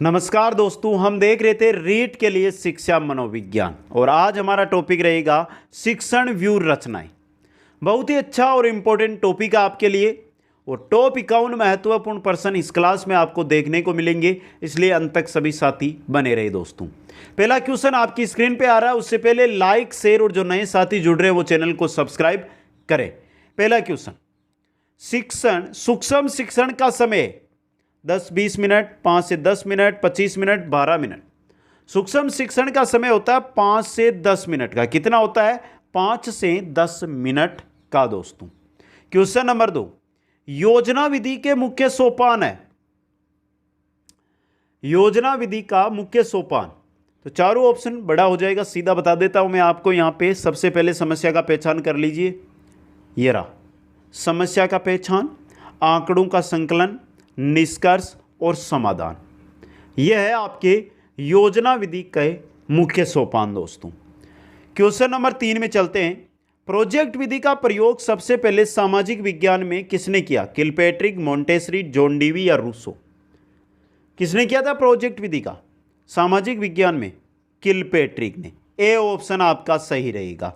नमस्कार दोस्तों, हम देख रहे थे रीट के लिए शिक्षा मनोविज्ञान और आज हमारा टॉपिक रहेगा शिक्षण व्यू रचनाएं। बहुत ही अच्छा और इम्पोर्टेंट टॉपिक है आपके लिए और टॉप 51 महत्वपूर्ण प्रश्न इस क्लास में आपको देखने को मिलेंगे, इसलिए अंत तक सभी साथी बने रहे दोस्तों। पहला क्वेश्चन आपकी स्क्रीन पे आ रहा है, उससे पहले लाइक शेयर और जो नए साथी जुड़ रहे हैं वो चैनल को सब्सक्राइब करें। पहला क्वेश्चन, शिक्षण सूक्ष्म शिक्षण का समय 10-20 मिनट, 5 से 10 मिनट, 25 मिनट, 12 मिनट। सूक्ष्म शिक्षण का समय होता है 5 से 10 मिनट का। कितना होता है? 5 से 10 मिनट का दोस्तों। क्वेश्चन नंबर 2, योजना विधि के मुख्य सोपान है। योजना विधि का मुख्य सोपान, तो चारों ऑप्शन बड़ा हो जाएगा, सीधा बता देता हूं मैं आपको। यहां पे सबसे पहले समस्या का पहचान कर लीजिए। ये रहा समस्या का पहचान, आंकड़ों का संकलन, निष्कर्ष और समाधान। यह है आपके योजना विधि के मुख्य सोपान दोस्तों। क्वेश्चन नंबर 3 में चलते हैं। प्रोजेक्ट विधि का प्रयोग सबसे पहले सामाजिक विज्ञान में किसने किया? किलपैट्रिक, मोंटेसरी, जॉन डीवी या रूसो? किसने किया था प्रोजेक्ट विधि का सामाजिक विज्ञान में? किलपैट्रिक ने। ए ऑप्शन आपका सही रहेगा।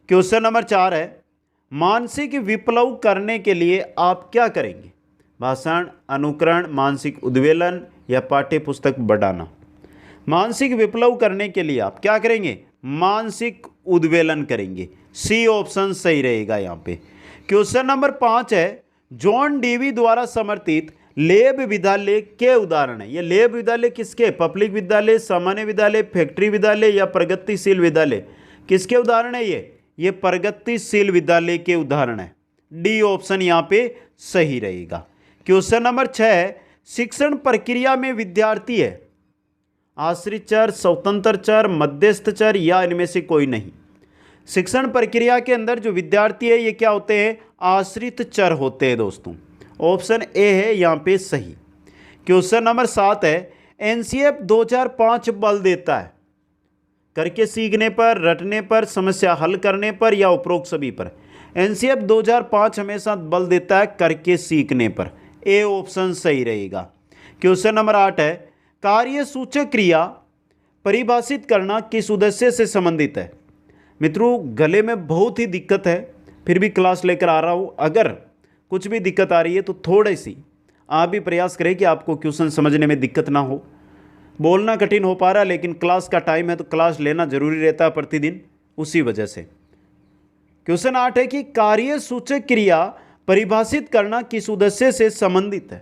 क्वेश्चन नंबर 4 है, मानसिक विप्लव करने के लिए आप क्या करेंगे? भाषण, अनुकरण, मानसिक उद्वेलन या पाठ्य पुस्तक बढ़ाना? मानसिक विप्लव करने के लिए आप क्या करेंगे? मानसिक उद्वेलन करेंगे। सी ऑप्शन सही रहेगा यहां पे। क्वेश्चन नंबर 5 है, जॉन डीवी द्वारा समर्थित लेब विद्यालय के उदाहरण है। ये लेब विद्यालय किसके? पब्लिक विद्यालय, सामान्य विद्यालय, फैक्ट्री विद्यालय या प्रगतिशील विद्यालय? किसके उदाहरण है ये प्रगतिशील विद्यालय के उदाहरण है। डी ऑप्शन यहां पे सही रहेगा। क्वेश्चन नंबर 6, शिक्षण प्रक्रिया में विद्यार्थी है आश्रित चर, स्वतंत्र चर, मध्यस्थ चर या इनमें से कोई नहीं? शिक्षण प्रक्रिया के अंदर जो विद्यार्थी है ये क्या होते हैं? आश्रित चर होते हैं दोस्तों। ऑप्शन ए है यहां पे सही। क्वेश्चन नंबर 7 है, एनसीएफ 2005 बल देता है करके सीखने पर, रटने पर, समस्या हल करने पर या उपरोक्त सभी पर? एनसीएफ 2005 हमेशा बल देता है करके सीखने पर। ए ऑप्शन सही रहेगा। क्वेश्चन नंबर 8 है, कार्य सूचक क्रिया परिभाषित करना किस उद्देश्य से संबंधित है? मित्रों, गले में बहुत ही दिक्कत है, फिर भी क्लास लेकर आ रहा हूं। अगर कुछ भी दिक्कत आ रही है तो थोड़ी सी आप भी प्रयास करें कि आपको क्वेश्चन समझने में दिक्कत ना हो। बोलना कठिन हो पा रहा है, लेकिन क्लास का टाइम है तो क्लास लेना जरूरी रहता है प्रतिदिन, उसी वजह से। क्वेश्चन 8 है कि कार्य सूचक क्रिया परिभाषित करना किस उद्देश्य से संबंधित है?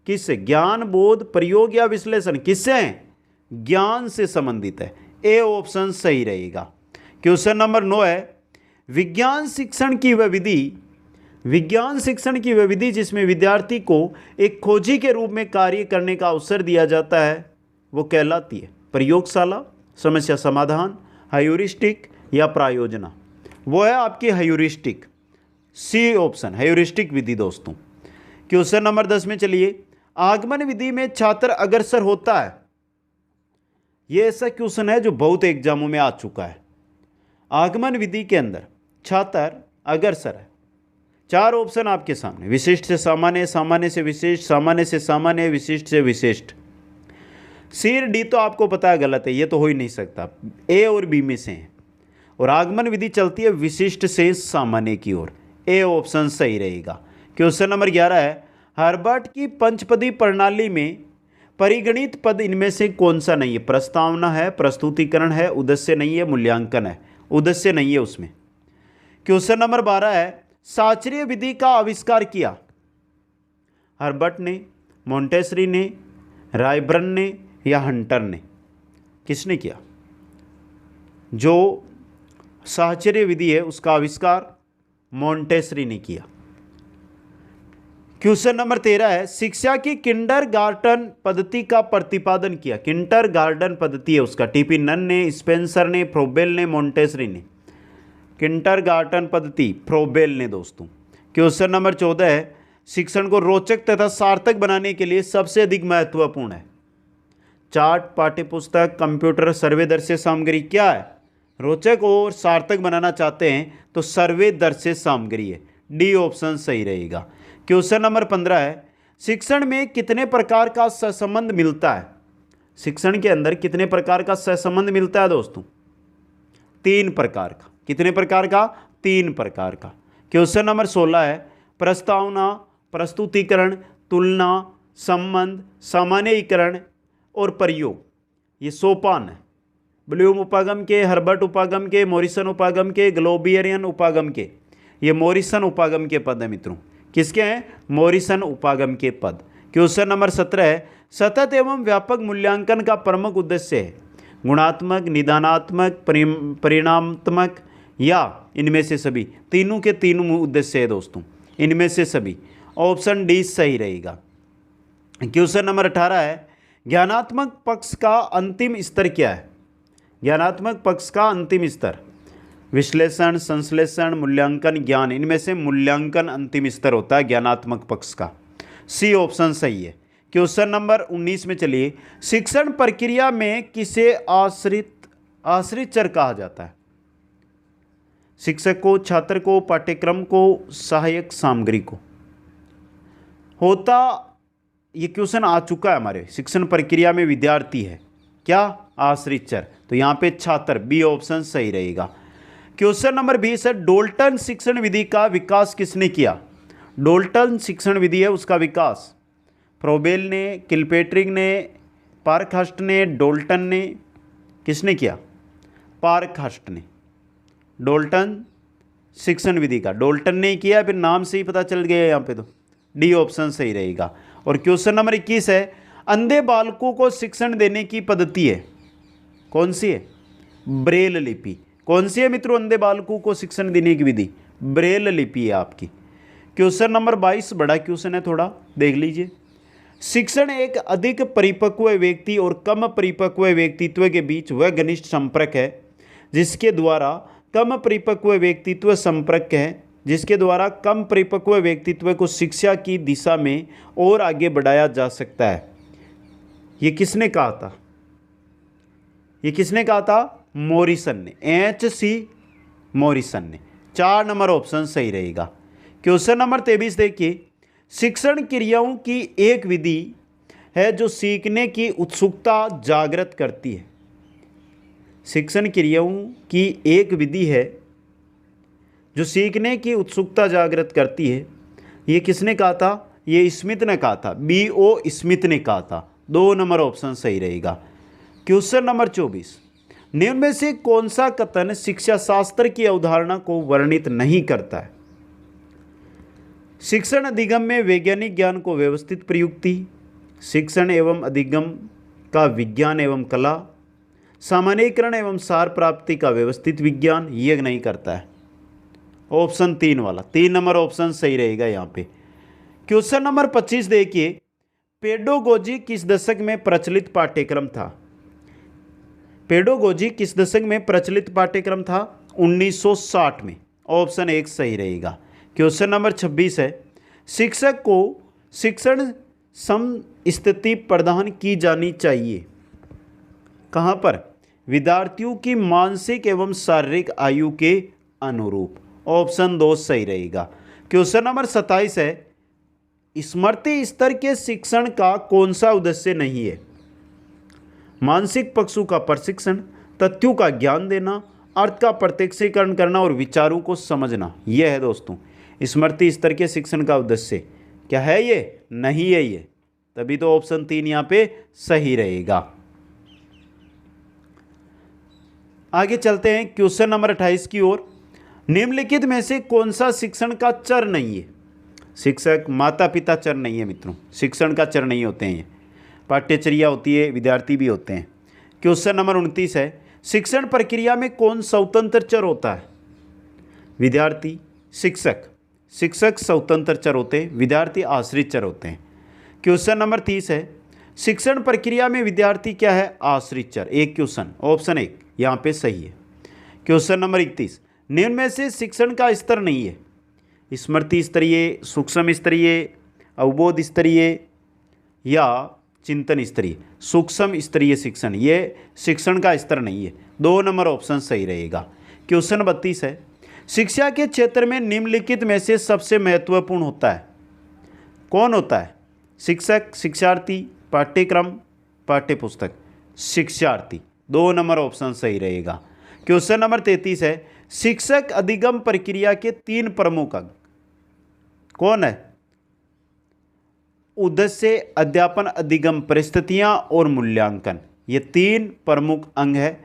किससे? ज्ञान, बोध, प्रयोग या विश्लेषण? किससे है? ज्ञान से संबंधित है। ए ऑप्शन सही रहेगा। क्वेश्चन नंबर 9 है, विज्ञान शिक्षण की वह विधि जिसमें विद्यार्थी को एक खोजी के रूप में कार्य करने का अवसर दिया जाता है वो कहलाती है प्रयोगशाला, समस्या समाधान, ह्यूरिस्टिक या प्रायोजना? वो है आपकी ह्यूरिस्टिक। सी ऑप्शन ह्यूरिस्टिक विधि दोस्तों। क्वेश्चन नंबर 10 में चलिए, आगमन विधि में छात्र अग्रसर होता है। यह ऐसा क्वेश्चन है जो बहुत एग्जामों में आ चुका है। आगमन विधि के अंदर छात्र अग्रसर है। 4 ऑप्शन आपके सामने, विशिष्ट से सामान्य, सामान्य से विशिष्ट, सामान्य से सामान्य, विशिष्ट से विशिष्ट। सी और डी तो आपको पता है गलत है, ये तो हो ही नहीं सकता। ए और बी में से है और आगमन विधि चलती है विशिष्ट से सामान्य की ओर। ए ऑप्शन सही रहेगा। क्वेश्चन नंबर 11 है, हर्बर्ट की पंचपदी प्रणाली में परिगणित पद इनमें से कौन सा नहीं है? प्रस्तावना है, प्रस्तुतिकरण है, उद्देश्य नहीं है, मूल्यांकन है? उद्देश्य नहीं है उसमें। क्वेश्चन नंबर 12 है, शास्त्रीय विधि का आविष्कार किया हर्बर्ट ने, मोंटेसरी ने, रायबर्न ने या हंटर ने? किसने किया? जो शास्त्रीय विधि है उसका आविष्कार मोंटेसरी ने किया। क्वेश्चन नंबर 13 है, शिक्षा की किंडरगार्टन पद्धति का प्रतिपादन किया। किंडरगार्टन पद्धति है उसका टीपी नन ने, स्पेंसर ने, फ्रोबेल ने, मोंटेसरी ने? किंडरगार्टन पद्धति फ्रोबेल ने दोस्तों। क्वेश्चन नंबर 14 है, शिक्षण को रोचक तथा सार्थक बनाने के लिए सबसे अधिक महत्वपूर्ण है चार्ट, पाठ्यपुस्तक, कंप्यूटर, सर्वेदर्शी सामग्री? क्या है? रोचक और सार्थक बनाना चाहते हैं तो सर्वेदर्शी सामग्री है। डी ऑप्शन सही रहेगा। क्वेश्चन नंबर 15 है, शिक्षण में कितने प्रकार का सहसंबंध मिलता है? शिक्षण के अंदर कितने प्रकार का सहसंबंध मिलता है दोस्तों? 3 प्रकार का। कितने प्रकार का? 3 प्रकार का। क्वेश्चन नंबर 16 है, प्रस्तावना, प्रस्तुतिकरण, तुलना, संबंध, सामान्यीकरण और प्रयोग। ये सोपान है ब्लूम उपागम के, हर्बर्ट उपागम के, मॉरिसन उपागम के, ग्लोबियरियन उपागम के। ये मॉरिसन उपागम के पद है मित्रों। किसके हैं? मॉरिसन उपागम के पद। क्वेश्चन नंबर 17 है, सतत एवं व्यापक मूल्यांकन का प्रमुख उद्देश्य है गुणात्मक, निदानात्मक, परिणामात्मक या इनमें से सभी। तीनों के तीनों उद्देश्य है दोस्तों, इनमें से सभी। ऑप्शन डी सही रहेगा। क्वेश्चन नंबर 18 है, ज्ञानात्मक पक्ष का अंतिम स्तर क्या है? ज्ञानात्मक पक्ष का अंतिम स्तर विश्लेषण, संश्लेषण, मूल्यांकन, ज्ञान। इनमें से मूल्यांकन अंतिम स्तर होता है ज्ञानात्मक पक्ष का। सी ऑप्शन सही है। क्वेश्चन नंबर 19 में चलिए, शिक्षण प्रक्रिया में किसे आश्रित चर कहा जाता है? शिक्षक को, छात्र को, पाठ्यक्रम को, सहायक सामग्री को। होता ये क्वेश्चन आ चुका है हमारे शिक्षण प्रक्रिया में विद्यार्थी है क्या? आश्रित चर। तो यहाँ पे छात्र, बी ऑप्शन सही रहेगा। क्वेश्चन नंबर 20 है, डोल्टन शिक्षण विधि का विकास किसने किया? डोल्टन शिक्षण विधि है उसका विकास फ्रोबेल ने, किलपेट्रिक ने, पार्कहर्स्ट ने, डोल्टन ने। किसने किया? पार्कहर्स्ट ने। डोल्टन शिक्षण विधि का डोल्टन ने किया, फिर नाम से ही पता चल गया यहाँ पे। तो डी ऑप्शन सही रहेगा। और क्वेश्चन नंबर 21 है, अंधे बालकों को शिक्षण देने की पद्धति है कौन सी है? ब्रेल लिपि। कौन सी है मित्रों अंधे बालकों को शिक्षण देने की विधि? ब्रेल लिपि है आपकी। क्वेश्चन नंबर 22 बड़ा क्वेश्चन है, थोड़ा देख लीजिए। शिक्षण एक अधिक परिपक्व व्यक्ति और कम परिपक्व व्यक्तित्व के बीच वह घनिष्ठ संपर्क है जिसके द्वारा कम परिपक्व व्यक्तित्व संपर्क है जिसके द्वारा कम परिपक्व व्यक्तित्व को शिक्षा की दिशा में और आगे बढ़ाया जा सकता है। ये किसने कहा था? ये किसने कहा था? मॉरिसन ने, H.C. मॉरिसन ने। 4 नंबर ऑप्शन सही रहेगा। क्वेश्चन नंबर 23 देखिए, शिक्षण क्रियाओं की एक विधि है जो सीखने की उत्सुकता जागृत करती है। शिक्षण क्रियाओं की एक विधि है जो सीखने की उत्सुकता जागृत करती है। ये किसने कहा था? ये स्मिथ ने कहा था, B.O. स्मिथ ने कहा था। 2 नंबर ऑप्शन सही रहेगा। क्वेश्चन नंबर 24, निम्न में से कौन सा कथन शिक्षा शास्त्र की अवधारणा को वर्णित नहीं करता है? शिक्षण अधिगम में वैज्ञानिक ज्ञान को व्यवस्थित प्रयुक्ति, शिक्षण एवं अधिगम का विज्ञान एवं कला, सामान्यीकरण एवं सार प्राप्ति का व्यवस्थित विज्ञान, ये नहीं करता है। ऑप्शन 3 वाला, 3 नंबर ऑप्शन सही रहेगा यहाँ पे। क्वेश्चन नंबर 25 देखिए, पेडोगोजी किस दशक में प्रचलित पाठ्यक्रम था? पेडोगोजी किस दशक में प्रचलित पाठ्यक्रम था? 1960 में। ऑप्शन 1 सही रहेगा। क्वेश्चन नंबर 26 है, शिक्षक को शिक्षण समस्थिति प्रदान की जानी चाहिए कहाँ पर? विद्यार्थियों की मानसिक एवं शारीरिक आयु के अनुरूप। ऑप्शन 2 सही रहेगा। क्वेश्चन नंबर 27 है, स्मृति स्तर के शिक्षण का कौन सा उद्देश्य नहीं है? मानसिक पक्षों का प्रशिक्षण, तथ्यों का ज्ञान देना, अर्थ का प्रत्यक्षीकरण करना और विचारों को समझना। यह है दोस्तों स्मृति स्तर के शिक्षण का उद्देश्य। क्या है ये? नहीं है ये। तभी तो ऑप्शन 3 यहाँ पे सही रहेगा। आगे चलते हैं क्वेश्चन नंबर 28 की ओर। निम्नलिखित में से कौन सा शिक्षण का चर नहीं है? शिक्षक, माता पिता चर नहीं है मित्रों, शिक्षण का चर नहीं होते हैं ये। पाठ्यचर्या होती है, विद्यार्थी भी होते हैं। क्वेश्चन नंबर 29 है, शिक्षण प्रक्रिया में कौन स्वतंत्र चर होता है? विद्यार्थी, शिक्षक। शिक्षक स्वतंत्र चर होते हैं, विद्यार्थी आश्रित चर होते हैं। क्वेश्चन नंबर 30 है, शिक्षण प्रक्रिया में विद्यार्थी क्या है? आश्रित चर। एक क्वेश्चन, ऑप्शन 1 यहाँ पे सही है। क्वेश्चन नंबर 31, निम्न में से शिक्षण का स्तर नहीं है? स्मृति स्तरीय, सूक्ष्म स्तरीय, अवबोध स्तरीय या चिंतन स्तरीय। सूक्ष्म स्तरीय शिक्षण, ये शिक्षण का स्तर नहीं है। 2 नंबर ऑप्शन सही रहेगा। क्वेश्चन 32 है, शिक्षा के क्षेत्र में निम्नलिखित में से सबसे महत्वपूर्ण होता है? कौन होता है? शिक्षक, शिक्षार्थी, पाठ्यक्रम, पाठ्यपुस्तक, शिक्षार्थी। 2 नंबर ऑप्शन सही रहेगा। क्वेश्चन नंबर 33 है, शिक्षक अधिगम प्रक्रिया के 3 प्रमुख अंग कौन है? उद्देश्य, अध्यापन, अधिगम, परिस्थितियां और मूल्यांकन। ये 3 प्रमुख अंग है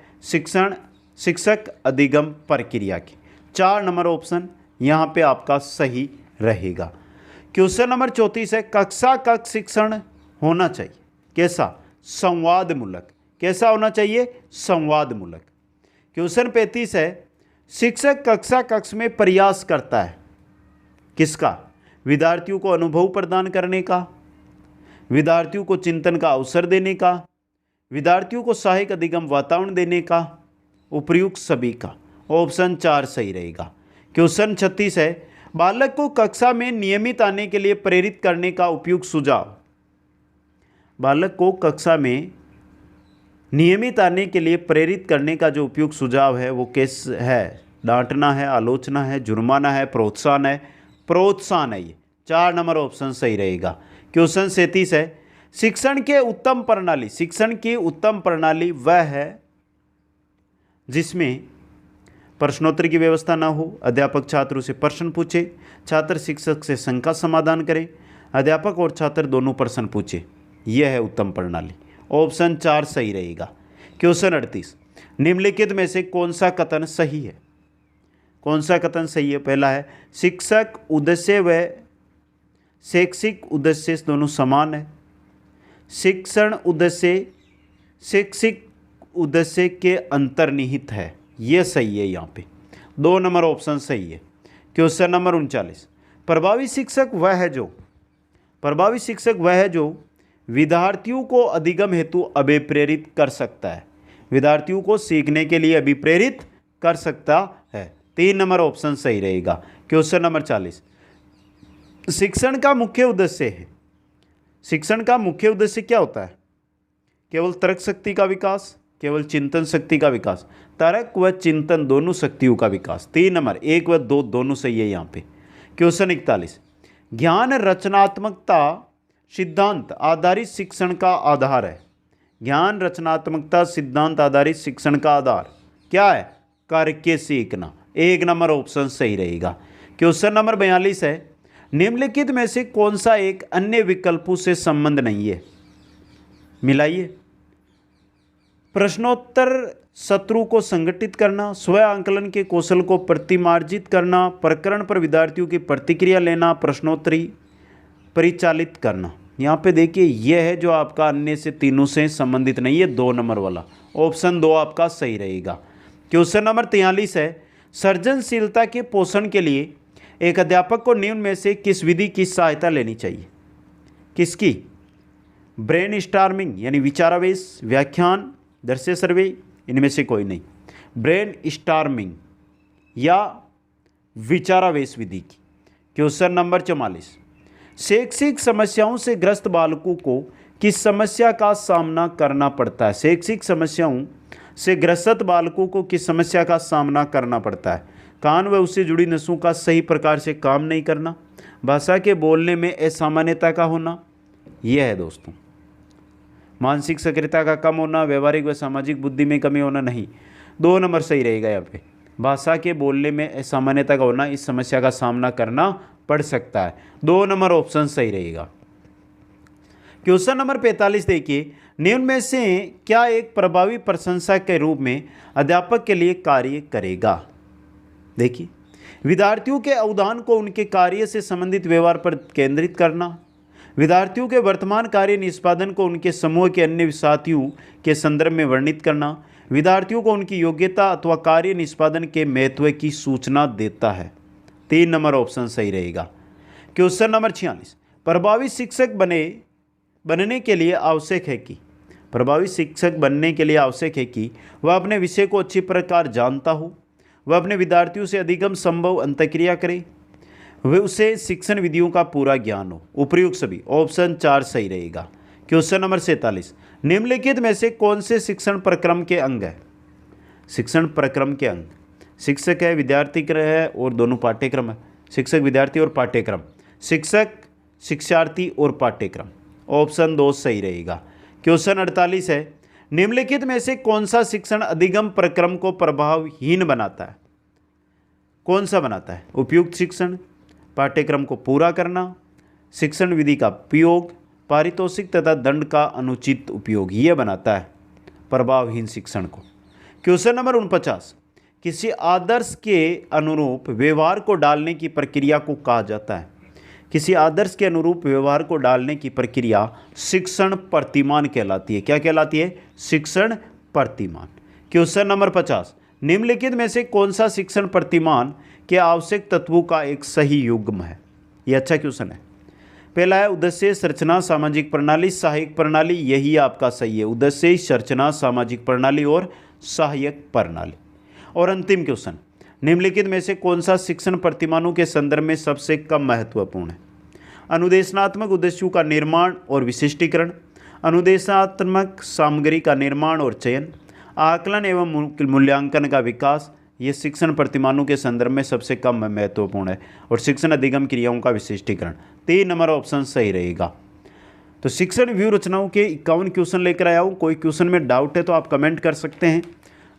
शिक्षक अधिगम प्रक्रिया के। 4 नंबर ऑप्शन यहाँ पे आपका सही रहेगा। क्वेश्चन नंबर 34 है, कक्षा कक्ष शिक्षण होना चाहिए कैसा? संवादमूलक। कैसा होना चाहिए? संवादमूलक। क्वेश्चन 35 है, शिक्षक कक्षा कक्ष में प्रयास करता है किसका? विद्यार्थियों को अनुभव प्रदान करने का, विद्यार्थियों को चिंतन का अवसर देने का, विद्यार्थियों को सहायक अधिगम वातावरण देने का, उपयुक्त सभी का। ऑप्शन 4 सही रहेगा। क्वेश्चन 36 है, बालक को कक्षा में नियमित आने के लिए प्रेरित करने का उपयुक्त सुझाव। बालक को कक्षा में नियमित आने के लिए प्रेरित करने का जो उपयुक्त सुझाव है वो किस है? डांटना है, आलोचना है, जुर्माना है, प्रोत्साहन है? प्रोत्साहन है ये। 4 नंबर ऑप्शन सही रहेगा। क्वेश्चन 37 है, शिक्षण के उत्तम प्रणाली। शिक्षण की उत्तम प्रणाली वह है जिसमें प्रश्नोत्तर की व्यवस्था ना हो, अध्यापक छात्रों से प्रश्न पूछे, छात्र शिक्षक से शंका समाधान करे, अध्यापक और छात्र दोनों प्रश्न पूछे। यह है उत्तम प्रणाली। ऑप्शन 4 सही रहेगा। क्वेश्चन 38, निम्नलिखित में से कौन सा कथन सही है? कौन सा कथन सही है? पहला है, शिक्षक उद्देश्य व शैक्षिक उद्देश्य दोनों समान है। शिक्षण उद्देश्य शैक्षिक उद्देश्य के अंतर्निहित है। यह सही है यहाँ पे। 2 नंबर ऑप्शन सही है। क्वेश्चन नंबर 39, प्रभावी शिक्षक वह है जो विद्यार्थियों को अधिगम हेतु अभिप्रेरित कर सकता है। विद्यार्थियों को सीखने के लिए अभिप्रेरित कर सकता है। 3 नंबर ऑप्शन सही रहेगा। क्वेश्चन नंबर 40, शिक्षण का मुख्य उद्देश्य है। शिक्षण का मुख्य उद्देश्य क्या होता है? केवल तर्क शक्ति का विकास, केवल चिंतन शक्ति का विकास? तर्क व चिंतन दोनों शक्तियों का विकास। 3 नंबर 1 व 2 दोनों सही है यहाँ पे। क्वेश्चन 41, ज्ञान रचनात्मकता सिद्धांत आधारित शिक्षण का आधार है। ज्ञान रचनात्मकता सिद्धांत आधारित शिक्षण का आधार क्या है? करके सीखना। 1 नंबर ऑप्शन सही रहेगा। क्वेश्चन नंबर 42 है, निम्नलिखित में से कौन सा एक अन्य विकल्पों से संबंध नहीं है? मिलाइए। प्रश्नोत्तर सत्रों को संगठित करना, स्व आंकलन के कौशल को प्रतिमार्जित करना, प्रकरण पर विद्यार्थियों की प्रतिक्रिया लेना, प्रश्नोत्तरी परिचालित करना। यहाँ पे देखिए यह है जो आपका अन्य से तीनों से संबंधित नहीं है, 2 नंबर वाला। ऑप्शन 2 आपका सही रहेगा। क्वेश्चन नंबर 43 है, सृजनशीलता के पोषण के लिए एक अध्यापक को निम्न में से किस विधि की सहायता लेनी चाहिए? किसकी? ब्रेन स्टॉर्मिंग यानी विचारावेश, व्याख्यान, दृश्य सर्वे, इनमें से कोई नहीं। ब्रेन स्टॉर्मिंग या विचारावेश विधि की। क्वेश्चन नंबर 44, शैक्षिक समस्याओं से ग्रस्त बालकों को किस समस्या का सामना करना पड़ता है? शैक्षिक समस्याओं से ग्रस्त बालकों को किस समस्या का सामना करना पड़ता है? कान व उससे जुड़ी नसों का सही प्रकार से काम नहीं करना, भाषा के बोलने में असामान्यता का होना, यह है दोस्तों। मानसिक सक्रियता का कम होना, व्यवहारिक व सामाजिक बुद्धि में कमी होना नहीं। 2 नंबर सही रहेगा यहाँ पे। भाषा के बोलने में असामान्यता का होना, इस समस्या का सामना करना पड़ सकता है। 2 नंबर ऑप्शन सही रहेगा। क्वेश्चन नंबर 45 देखिए, निम्न में से क्या एक प्रभावी प्रशंसक के रूप में अध्यापक के लिए कार्य करेगा? देखिए, विद्यार्थियों के अवदान को उनके कार्य से संबंधित व्यवहार पर केंद्रित करना, विद्यार्थियों के वर्तमान कार्य निष्पादन को उनके समूह के अन्य साथियों के संदर्भ में वर्णित करना, विद्यार्थियों को उनकी योग्यता अथवा कार्य निष्पादन के महत्व की सूचना देता है। 3 नंबर ऑप्शन सही रहेगा। क्वेश्चन नंबर 46, प्रभावी शिक्षक बनने के लिए आवश्यक है कि वह अपने विषय को अच्छी प्रकार जानता हो, वह अपने विद्यार्थियों से अधिगम संभव अंतःक्रिया करे, वह उसे शिक्षण विधियों का पूरा ज्ञान हो, उपयुक्त सभी। ऑप्शन 4 सही रहेगा। क्वेश्चन नंबर 47, निम्नलिखित में से कौन से शिक्षण प्रक्रम के अंग है? शिक्षण प्रक्रम के अंग शिक्षक है, विद्यार्थी है और दोनों पाठ्यक्रम है। शिक्षक, विद्यार्थी और पाठ्यक्रम, शिक्षक, शिक्षार्थी और पाठ्यक्रम। ऑप्शन 2 सही रहेगा। क्वेश्चन 48 है, निम्नलिखित में से कौन सा शिक्षण अधिगम प्रक्रम को प्रभावहीन बनाता है? कौन सा बनाता है? उपयुक्त शिक्षण, पाठ्यक्रम को पूरा करना, शिक्षण विधि का उपयोग, पारितोषिक तथा दंड का अनुचित उपयोग, ये बनाता है प्रभावहीन शिक्षण को। क्वेश्चन नंबर 49, किसी आदर्श के अनुरूप व्यवहार को डालने की प्रक्रिया को कहा जाता है? किसी आदर्श के अनुरूप व्यवहार को डालने की प्रक्रिया शिक्षण प्रतिमान कहलाती है। क्या कहलाती है? शिक्षण प्रतिमान। क्वेश्चन नंबर 50, निम्नलिखित में से कौन सा शिक्षण प्रतिमान के आवश्यक तत्वों का एक सही युग्म है? यह अच्छा क्वेश्चन है। पहला है उद्देश्य, संरचना, सामाजिक प्रणाली, सहायक प्रणाली। यही आपका सही है, उद्देश्य, संरचना, सामाजिक प्रणाली और सहायक प्रणाली। और अंतिम क्वेश्चन, निम्नलिखित में से कौन सा शिक्षण प्रतिमानों के संदर्भ में सबसे कम महत्वपूर्ण है? अनुदेशनात्मक उद्देश्यों का निर्माण और विशिष्टीकरण, अनुदेशात्मक सामग्री का निर्माण और चयन, आकलन एवं मूल्यांकन का विकास, ये शिक्षण प्रतिमानों के संदर्भ में सबसे कम महत्वपूर्ण है। और शिक्षण अधिगम क्रियाओं का विशिष्टीकरण, 3 नंबर ऑप्शन सही रहेगा। तो शिक्षण व्यू रचनाओं के 51 क्वेश्चन लेकर आया हूँ। कोई क्वेश्चन में डाउट है तो आप कमेंट कर सकते हैं।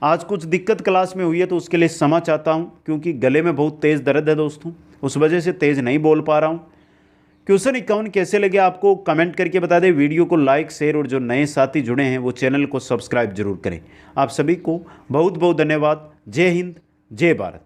आज कुछ दिक्कत क्लास में हुई है तो उसके लिए क्षमा चाहता हूँ, क्योंकि गले में बहुत तेज़ दर्द है दोस्तों, उस वजह से तेज़ नहीं बोल पा रहा हूँ। क्वेश्चन 51 कैसे लगे आपको कमेंट करके बता दें। वीडियो को लाइक, शेयर और जो नए साथी जुड़े हैं वो चैनल को सब्सक्राइब जरूर करें। आप सभी को बहुत बहुत धन्यवाद। जय हिंद, जय भारत।